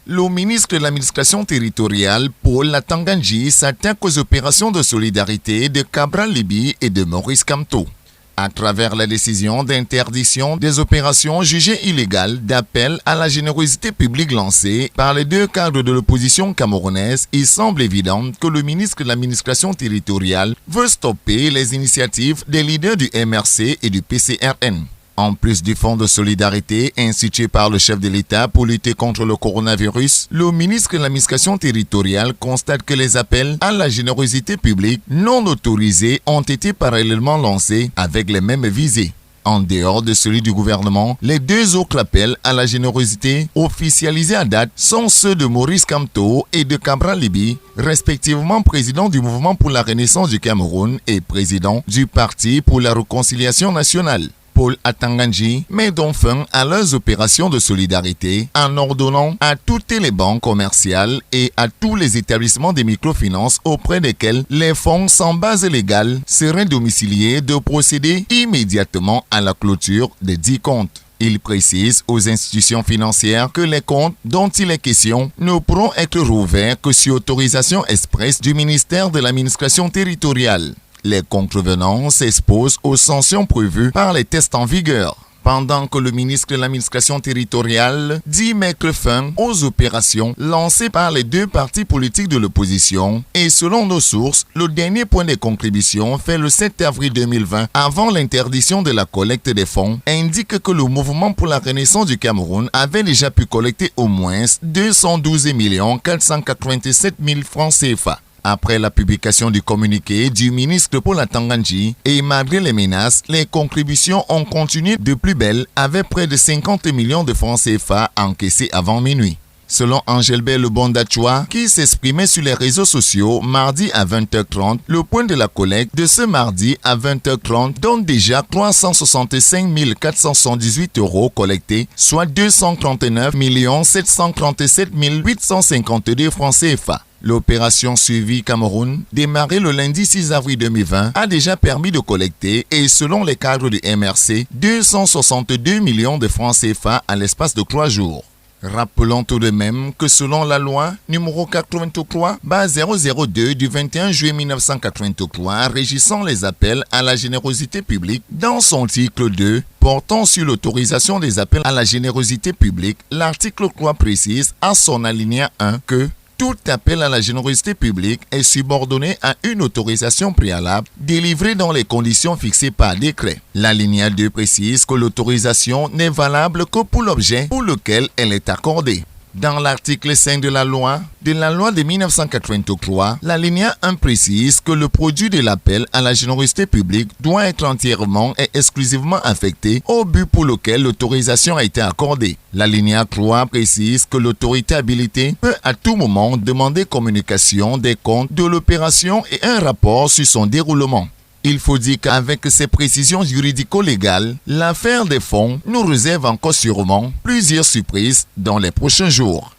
Le ministre de l'administration territoriale, Paul Atangandji, s'attaque aux opérations de solidarité de Cabral Libby et de Maurice Kamto. À travers la décision d'interdiction des opérations jugées illégales d'appel à la générosité publique lancée par les deux cadres de l'opposition camerounaise, il semble évident que le ministre de l'administration territoriale veut stopper les initiatives des leaders du MRC et du PCRN. En plus du fonds de solidarité institué par le chef de l'État pour lutter contre le coronavirus, le ministre de l'administration territoriale constate que les appels à la générosité publique non autorisés ont été parallèlement lancés avec les mêmes visées. En dehors de celui du gouvernement, les deux autres appels à la générosité officialisés à date sont ceux de Maurice Kamto et de Cabral Libby, respectivement président du Mouvement pour la Renaissance du Cameroun et président du Parti pour la Réconciliation nationale. Paul Atangandji met donc fin à leurs opérations de solidarité en ordonnant à toutes les banques commerciales et à tous les établissements de microfinance auprès desquels les fonds sans base légale seraient domiciliés de procéder immédiatement à la clôture des 10 comptes. Il précise aux institutions financières que les comptes dont il est question ne pourront être rouverts que sur autorisation expresse du ministère de l'administration territoriale. Les contrevenants s'exposent aux sanctions prévues par les tests en vigueur. Pendant que le ministre de l'administration territoriale dit mettre fin aux opérations lancées par les deux partis politiques de l'opposition, et selon nos sources, le dernier point de contribution fait le 7 avril 2020 avant l'interdiction de la collecte des fonds indique que le mouvement pour la renaissance du Cameroun avait déjà pu collecter au moins 212 487 000 francs CFA. Après la publication du communiqué du ministre Paul Atangandji et malgré les menaces, les contributions ont continué de plus belle avec près de 50 millions de francs CFA encaissés avant minuit. Selon Angélbert Lebondachua, qui s'exprimait sur les réseaux sociaux mardi à 20h30, le point de la collecte de ce mardi à 20h30 donne déjà 365 478 € collectés, soit 239 737 852 francs CFA. L'opération Suivi Cameroun, démarrée le lundi 6 avril 2020, a déjà permis de collecter, et selon les cadres du MRC, 262 millions de francs CFA à l'espace de 3 jours. Rappelons tout de même que selon la loi numéro 83/002 du 21 juillet 1983 régissant les appels à la générosité publique, dans son article 2 portant sur l'autorisation des appels à la générosité publique, l'article 3 précise à son alinéa 1 que tout appel à la générosité publique est subordonné à une autorisation préalable délivrée dans les conditions fixées par décret. L'alinéa 2 précise que l'autorisation n'est valable que pour l'objet pour lequel elle est accordée. Dans l'article 5 de la loi de 1983, l'alinéa 1 précise que le produit de l'appel à la générosité publique doit être entièrement et exclusivement affecté au but pour lequel l'autorisation a été accordée. L'alinéa 3 précise que l'autorité habilitée peut à tout moment demander communication des comptes de l'opération et un rapport sur son déroulement. Il faut dire qu'avec ces précisions juridico-légales, l'affaire des fonds nous réserve encore sûrement plusieurs surprises dans les prochains jours.